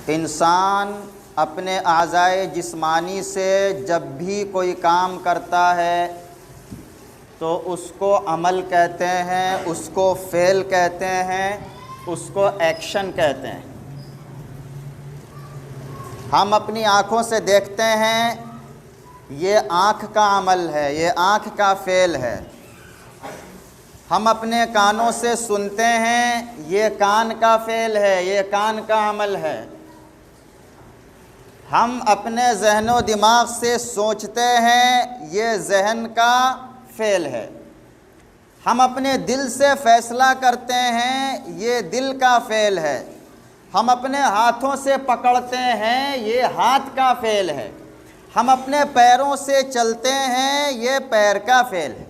انسان اپنے اعضائے جسمانی سے جب بھی کوئی کام کرتا ہے تو اس کو عمل کہتے ہیں، اس کو فعل کہتے ہیں، اس کو ایکشن کہتے ہیں۔ ہم اپنی آنکھوں سے دیکھتے ہیں، یہ آنکھ کا عمل ہے، یہ آنکھ کا فعل ہے۔ ہم اپنے کانوں سے سنتے ہیں، یہ کان کا فعل ہے، یہ کان کا عمل ہے۔ ہم اپنے ذہن و دماغ سے سوچتے ہیں، یہ ذہن کا فعل ہے۔ ہم اپنے دل سے فیصلہ کرتے ہیں، یہ دل کا فعل ہے۔ ہم اپنے ہاتھوں سے پکڑتے ہیں، یہ ہاتھ کا فعل ہے۔ ہم اپنے پیروں سے چلتے ہیں، یہ پیر کا فعل ہے۔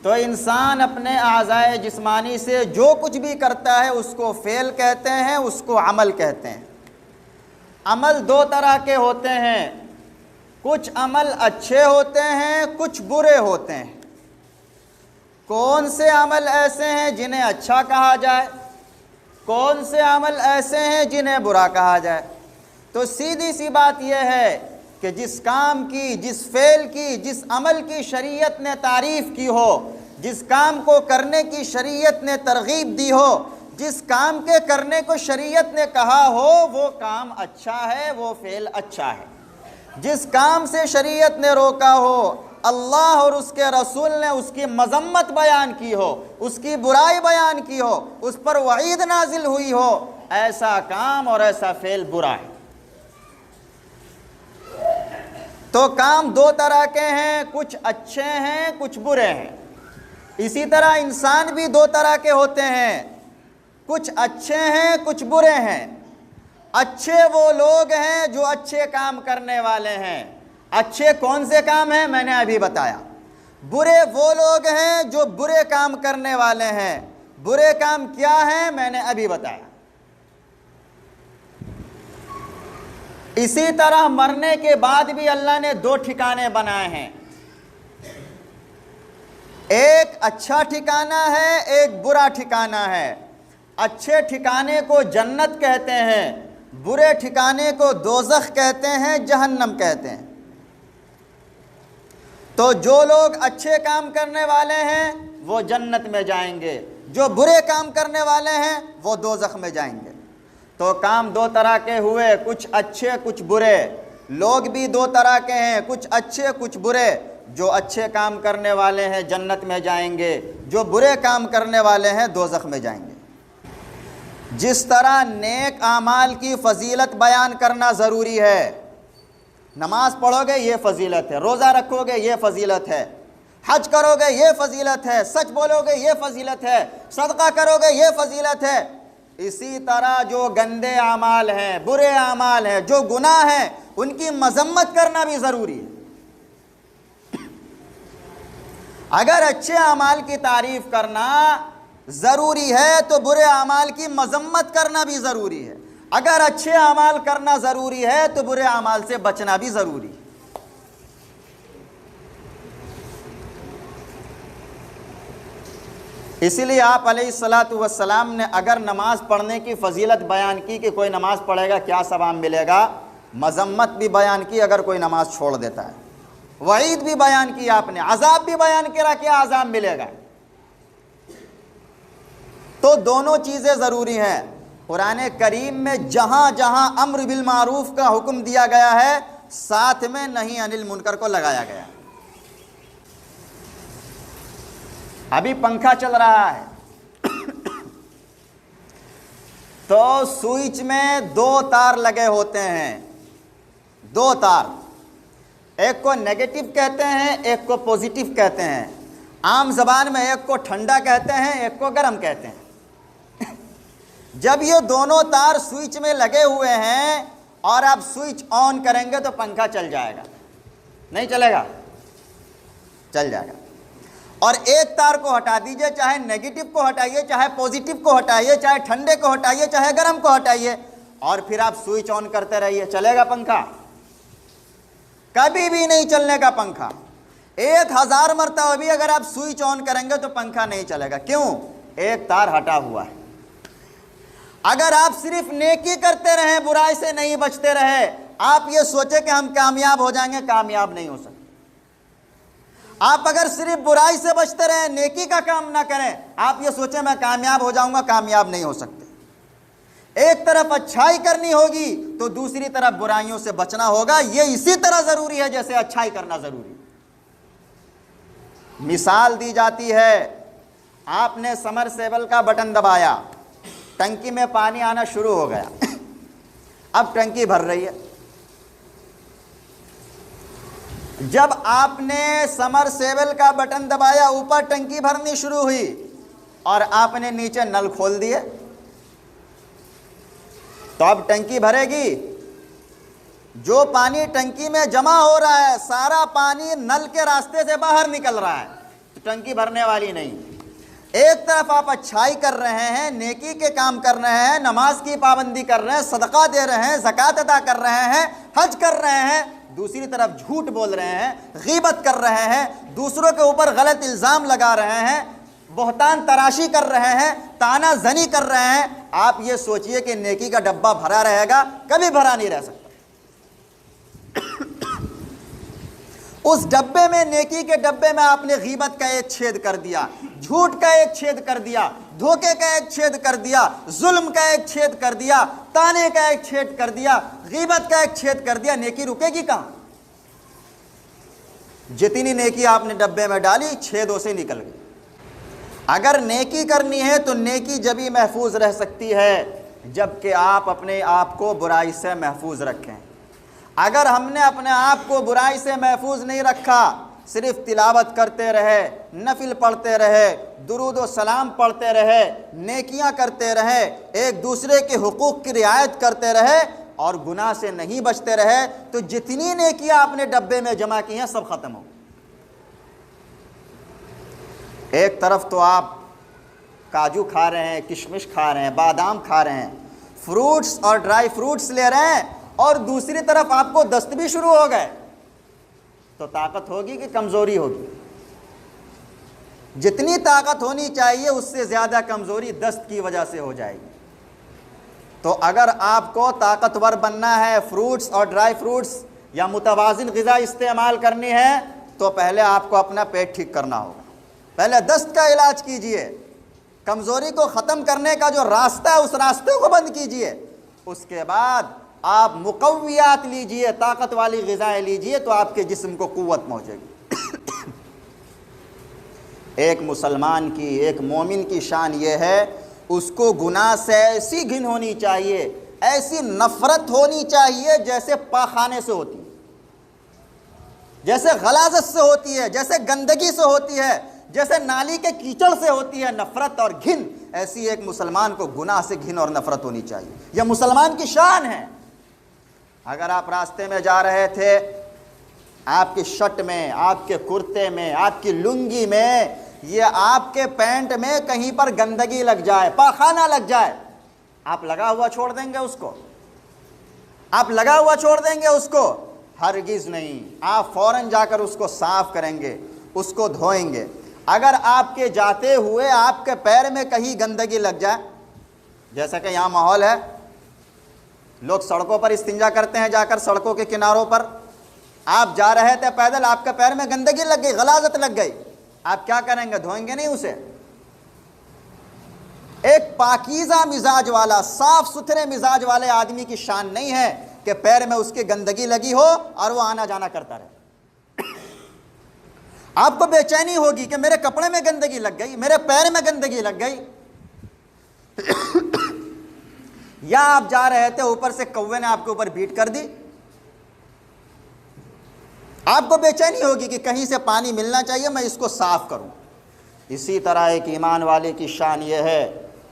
تو انسان اپنے اعضائے جسمانی سے جو کچھ بھی کرتا ہے اس کو فعل کہتے ہیں، اس کو عمل کہتے ہیں۔ عمل دو طرح کے ہوتے ہیں، کچھ عمل اچھے ہوتے ہیں، کچھ برے ہوتے ہیں۔ کون سے عمل ایسے ہیں جنہیں اچھا کہا جائے، کون سے عمل ایسے ہیں جنہیں برا کہا جائے؟ تو سیدھی سی بات یہ ہے کہ جس کام کی، جس فعل کی، جس عمل کی شریعت نے تعریف کی ہو، جس کام کو کرنے کی شریعت نے ترغیب دی ہو، جس کام کے کرنے کو شریعت نے کہا ہو، وہ کام اچھا ہے، وہ فعل اچھا ہے۔ جس کام سے شریعت نے روکا ہو، اللہ اور اس کے رسول نے اس کی مذمت بیان کی ہو، اس کی برائی بیان کی ہو، اس پر وعید نازل ہوئی ہو، ایسا کام اور ایسا فعل برا ہے۔ تو کام دو طرح کے ہیں، کچھ اچھے ہیں، کچھ برے ہیں۔ اسی طرح انسان بھی دو طرح کے ہوتے ہیں، کچھ اچھے ہیں، کچھ برے ہیں۔ اچھے وہ لوگ ہیں جو اچھے کام کرنے والے ہیں۔ اچھے کون سے کام ہیں میں نے ابھی بتایا۔ برے وہ لوگ ہیں جو برے کام کرنے والے ہیں۔ برے کام کیا ہیں میں نے ابھی بتایا۔ اسی طرح مرنے کے بعد بھی اللہ نے دو ٹھکانے بنائے ہیں، ایک اچھا ٹھکانہ ہے، ایک برا ٹھکانہ ہے۔ اچھے ٹھکانے کو جنت کہتے ہیں، برے ٹھکانے کو دوزخ کہتے ہیں، جہنم کہتے ہیں۔ تو جو لوگ اچھے کام کرنے والے ہیں وہ جنت میں جائیں گے، جو برے کام کرنے والے ہیں وہ دوزخ میں جائیں گے۔ تو کام دو طرح کے ہوئے، کچھ اچھے کچھ برے۔ لوگ بھی دو طرح کے ہیں، کچھ اچھے کچھ برے۔ جو اچھے کام کرنے والے ہیں جنت میں جائیں گے، جو برے کام کرنے والے ہیں دوزخ میں جائیں گے۔ جس طرح نیک اعمال کی فضیلت بیان کرنا ضروری ہے، نماز پڑھو گے یہ فضیلت ہے، روزہ رکھو گے یہ فضیلت ہے، حج کرو گے یہ فضیلت ہے، سچ بولو گے یہ فضیلت ہے، صدقہ کرو گے یہ فضیلت ہے۔ اسی طرح جو گندے اعمال ہیں، برے اعمال ہیں، جو گناہ ہیں، ان کی مذمت کرنا بھی ضروری ہے۔ اگر اچھے اعمال کی تعریف کرنا ضروری ہے تو برے اعمال کی مذمت کرنا بھی ضروری ہے۔ اگر اچھے اعمال کرنا ضروری ہے تو برے اعمال سے بچنا بھی ضروری ہے۔ اسی لیے آپ علیہ الصلاۃ والسلام نے اگر نماز پڑھنے کی فضیلت بیان کی کہ کوئی نماز پڑھے گا کیا ثواب ملے گا، مذمت بھی بیان کی اگر کوئی نماز چھوڑ دیتا ہے، وعید بھی بیان کی آپ نے، عذاب بھی بیان کیا کیا عذاب ملے گا۔ تو دونوں چیزیں ضروری ہیں۔ قرآن کریم میں جہاں جہاں امر بالمعروف کا حکم دیا گیا ہے، ساتھ میں نہی عن المنکر کو لگایا گیا ہے۔ ابھی پنکھا چل رہا ہے تو سوئچ میں دو تار لگے ہوتے ہیں، دو تار، ایک کو نیگیٹو کہتے ہیں، ایک کو پوزیٹیو کہتے ہیں۔ عام زبان میں ایک کو ٹھنڈا کہتے ہیں، ایک کو گرم کہتے ہیں۔ جب یہ دونوں تار سوئچ میں لگے ہوئے ہیں اور آپ سوئچ آن کریں گے تو پنکھا چل جائے گا، نہیں چلے گا؟ چل جائے گا۔ اور ایک تار کو ہٹا دیجئے، چاہے نیگیٹو کو ہٹائیے، چاہے پوزیٹیو کو ہٹائیے، چاہے ٹھنڈے کو ہٹائیے، چاہے گرم کو ہٹائیے، اور پھر آپ سوئچ آن کرتے رہیے، چلے گا پنکھا؟ کبھی بھی نہیں چلنے کا پنکھا۔ 1000 مرتبہ بھی اگر آپ سوئچ آن کریں گے تو پنکھا نہیں چلے گا۔ کیوں؟ ایک تار ہٹا ہوا ہے۔ اگر آپ صرف نیکی کرتے رہیں، برائی سے نہیں بچتے رہے، آپ یہ سوچیں کہ ہم کامیاب ہو جائیں گے، کامیاب نہیں ہو سکتے۔ آپ اگر صرف برائی سے بچتے رہیں، نیکی کا کام نہ کریں، آپ یہ سوچیں میں کامیاب ہو جاؤں گا، کامیاب نہیں ہو سکتے۔ ایک طرف اچھائی کرنی ہوگی تو دوسری طرف برائیوں سے بچنا ہوگا، یہ اسی طرح ضروری ہے جیسے اچھائی کرنا ضروری ہے۔ مثال دی جاتی ہے، آپ نے سمرسیبل کا بٹن دبایا، ٹنکی میں پانی آنا شروع ہو گیا، اب ٹنکی بھر رہی ہے۔ جب آپ نے سمرسیبل کا بٹن دبایا، اوپر ٹنکی بھرنی شروع ہوئی اور آپ نے نیچے نل کھول دیے، تو اب ٹنکی بھرے گی؟ جو پانی ٹنکی میں جمع ہو رہا ہے سارا پانی نل کے راستے سے باہر نکل رہا ہے، تو ٹنکی بھرنے والی نہیں۔ ایک طرف آپ اچھائی کر رہے ہیں، نیکی کے کام کر رہے ہیں، نماز کی پابندی کر رہے ہیں، صدقہ دے رہے ہیں، زکوٰۃ ادا کر رہے ہیں، حج کر رہے ہیں، دوسری طرف جھوٹ بول رہے ہیں، غیبت کر رہے ہیں، دوسروں کے اوپر غلط الزام لگا رہے ہیں، بہتان تراشی کر رہے ہیں، تانا زنی کر رہے ہیں۔ آپ یہ سوچئے کہ نیکی کا ڈبہ بھرا رہے گا؟ کبھی بھرا نہیں رہ سکتا۔ اس ڈبے میں، نیکی کے ڈبے میں آپ نے غیبت کا ایک چھید کر دیا، جھوٹ کا ایک چھید کر دیا، دھوکے کا ایک چھید کر دیا، ظلم کا ایک چھید کر دیا، تانے کا ایک چھید کر دیا، غیبت کا ایک چھید کر دیا، نیکی رکے گی کہاں؟ جتنی نیکی آپ نے ڈبے میں ڈالی چھیدوں سے نکل گئی۔ اگر نیکی کرنی ہے تو نیکی جبھی محفوظ رہ سکتی ہے جبکہ آپ اپنے آپ کو برائی سے محفوظ رکھیں۔ اگر ہم نے اپنے آپ کو برائی سے محفوظ نہیں رکھا، صرف تلاوت کرتے رہے، نفل پڑھتے رہے، درود و سلام پڑھتے رہے، نیکیاں کرتے رہے، ایک دوسرے کے حقوق کی رعایت کرتے رہے اور گناہ سے نہیں بچتے رہے، تو جتنی نیکیاں آپ نے ڈبے میں جمع کی ہیں سب ختم ہو۔ ایک طرف تو آپ کاجو کھا رہے ہیں، کشمش کھا رہے ہیں، بادام کھا رہے ہیں، فروٹس اور ڈرائی فروٹس لے رہے ہیں، اور دوسری طرف آپ کو دست بھی شروع ہو گئے، تو طاقت ہوگی کہ کمزوری ہوگی؟ جتنی طاقت ہونی چاہیے اس سے زیادہ کمزوری دست کی وجہ سے ہو جائے گی۔ تو اگر آپ کو طاقتور بننا ہے، فروٹس اور ڈرائی فروٹس یا متوازن غذا استعمال کرنی ہے، تو پہلے آپ کو اپنا پیٹ ٹھیک کرنا ہوگا، پہلے دست کا علاج کیجئے، کمزوری کو ختم کرنے کا جو راستہ ہے اس راستے کو بند کیجئے، اس کے بعد آپ مقویات لیجئے، طاقت والی غذائیں لیجئے، تو آپ کے جسم کو قوت پہنچے گی۔ ایک مسلمان کی، ایک مومن کی شان یہ ہے، اس کو گناہ سے ایسی گھن ہونی چاہیے، ایسی نفرت ہونی چاہیے جیسے پاخانے سے ہوتی ہے، جیسے غلاظت سے ہوتی ہے، جیسے گندگی سے ہوتی ہے، جیسے نالی کے کیچڑ سے ہوتی ہے نفرت اور گھن، ایسی ایک مسلمان کو گناہ سے گھن اور نفرت ہونی چاہیے۔ یہ مسلمان کی شان ہے۔ اگر آپ راستے میں جا رہے تھے، آپ کی شرٹ میں، آپ کے کرتے میں، آپ کی لنگی میں، یہ آپ کے پینٹ میں کہیں پر گندگی لگ جائے، پاخانہ لگ جائے، آپ لگا ہوا چھوڑ دیں گے اس کو؟ آپ لگا ہوا چھوڑ دیں گے اس کو؟ ہرگز نہیں۔ آپ فوراً جا کر اس کو صاف کریں گے، اس کو دھوئیں گے۔ اگر آپ کے جاتے ہوئے آپ کے پیر میں کہیں گندگی لگ جائے، جیسا کہ یہاں ماحول ہے، لوگ سڑکوں پر استنجا کرتے ہیں، جا کر سڑکوں کے کناروں پر، آپ جا رہے تھے پیدل، آپ کے پیر میں گندگی لگ گئی، غلاظت لگ گئی، آپ کیا کریں گے؟ دھوئیں گے نہیں اسے؟ ایک پاکیزہ مزاج والا، صاف ستھرے مزاج والے آدمی کی شان نہیں ہے کہ پیر میں اس کی گندگی لگی ہو اور وہ آنا جانا کرتا رہے۔ آپ کو بے چینی ہوگی کہ میرے کپڑے میں گندگی لگ گئی، میرے پیر میں گندگی لگ گئی۔ یا آپ جا رہے تھے، اوپر سے کوے نے آپ کے اوپر بیٹ کر دی، آپ کو بے چینی ہوگی کہ کہیں سے پانی ملنا چاہیے، میں اس کو صاف کروں۔ اسی طرح ایک ایمان والے کی شان یہ ہے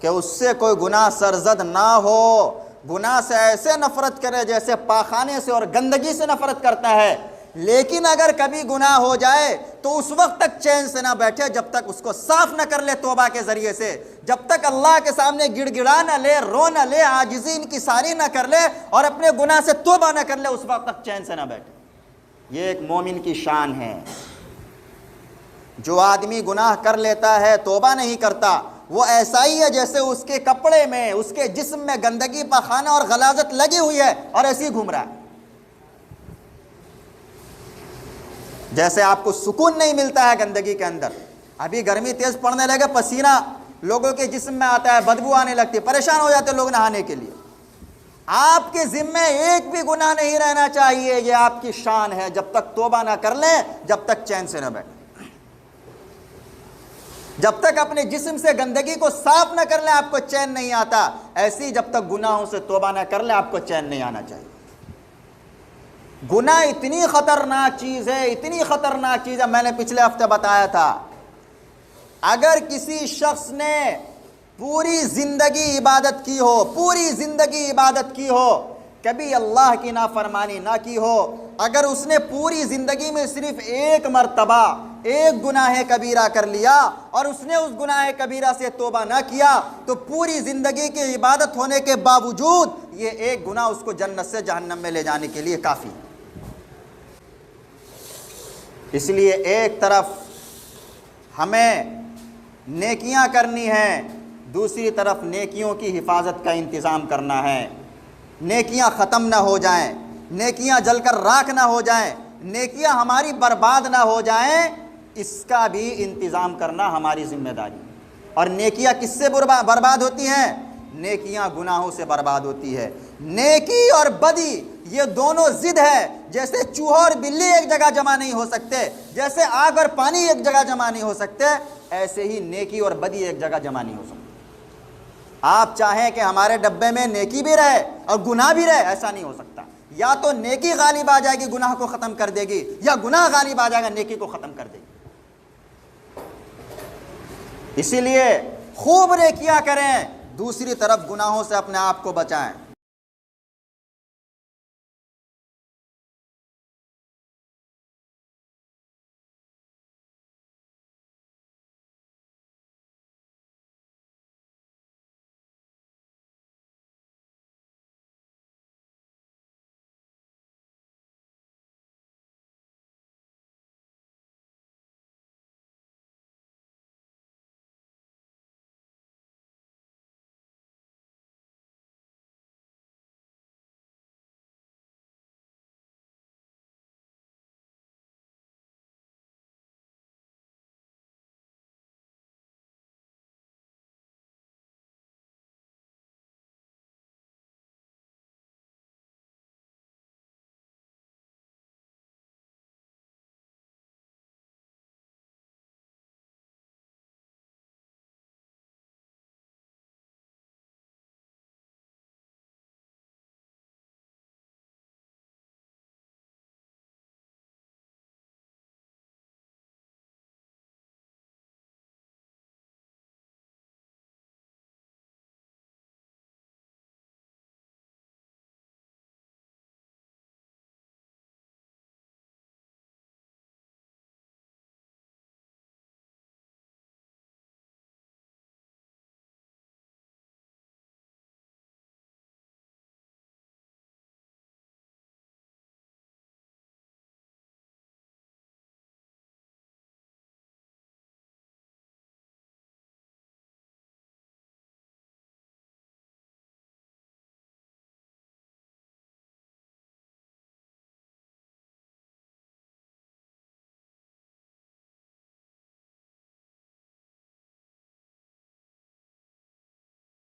کہ اس سے کوئی گناہ سرزد نہ ہو، گناہ سے ایسے نفرت کرے جیسے پاخانے سے اور گندگی سے نفرت کرتا ہے، لیکن اگر کبھی گناہ ہو جائے تو اس وقت تک چین سے نہ بیٹھے جب تک اس کو صاف نہ کر لے توبہ کے ذریعے سے، جب تک اللہ کے سامنے گڑ گڑا نہ لے، رو نہ لے، عاجزی انکساری نہ کر لے اور اپنے گناہ سے توبہ نہ کر لے، اس وقت تک چین سے نہ بیٹھے۔ یہ ایک مومن کی شان ہے۔ جو آدمی گناہ کر لیتا ہے، توبہ نہیں کرتا، وہ ایسا ہی ہے جیسے اس کے کپڑے میں، اس کے جسم میں گندگی، پخانہ اور غلاظت لگی ہوئی ہے اور ایسے ہی گھوم رہا ہے۔ جیسے آپ کو سکون نہیں ملتا ہے گندگی کے اندر، ابھی گرمی تیز پڑنے لگے، پسینہ لوگوں کے جسم میں آتا ہے، بدبو آنے لگتی ہے، پریشان ہو جاتے لوگ نہانے کے لیے۔ آپ کے ذمے ایک بھی گناہ نہیں رہنا چاہیے، یہ آپ کی شان ہے۔ جب تک توبہ نہ کر لیں، جب تک چین سے نہ بیٹھیں، جب تک اپنے جسم سے گندگی کو صاف نہ کر لیں آپ کو چین نہیں آتا، ایسی جب تک گناہوں سے توبہ نہ کر لیں آپ کو چین نہیں آنا چاہیے۔ گناہ اتنی خطرناک چیز ہے، اتنی خطرناک چیز ہے، میں نے پچھلے ہفتے بتایا تھا، اگر کسی شخص نے پوری زندگی عبادت کی ہو، پوری زندگی عبادت کی ہو، کبھی اللہ کی نافرمانی نہ کی ہو، اگر اس نے پوری زندگی میں صرف ایک مرتبہ ایک گناہ کبیرہ کر لیا اور اس نے اس گناہ کبیرہ سے توبہ نہ کیا، تو پوری زندگی کی عبادت ہونے کے باوجود یہ ایک گناہ اس کو جنت سے جہنم میں لے جانے کے لیے کافی۔ اس لیے ایک طرف ہمیں نیکیاں کرنی ہیں، دوسری طرف نیکیوں کی حفاظت کا انتظام کرنا ہے۔ نیکیاں ختم نہ ہو جائیں، نیکیاں جل کر راکھ نہ ہو جائیں، نیکیاں ہماری برباد نہ ہو جائیں، اس کا بھی انتظام کرنا ہماری ذمہ داری۔ اور نیکیاں کس سے برباد ہوتی ہیں؟ نیکیاں گناہوں سے برباد ہوتی ہے۔ نیکی اور بدی یہ دونوں ضد ہے، جیسے چوہا اور بلی ایک جگہ جمع نہیں ہو سکتے، جیسے آگ اور پانی ایک جگہ جمع نہیں ہو سکتے، ایسے ہی نیکی اور بدی ایک جگہ جمع نہیں ہو سکتے۔ آپ چاہیں کہ ہمارے ڈبے میں نیکی بھی رہے اور گناہ بھی رہے، ایسا نہیں ہو سکتا۔ یا تو نیکی غالب آ جائے گی گناہ کو ختم کر دے گی، یا گناہ غالب آ جائے گا نیکی کو ختم کر دے گی۔ اسی لیے خوب نیکیاں کریں، دوسری طرف گناہوں سے اپنے آپ کو بچائیں۔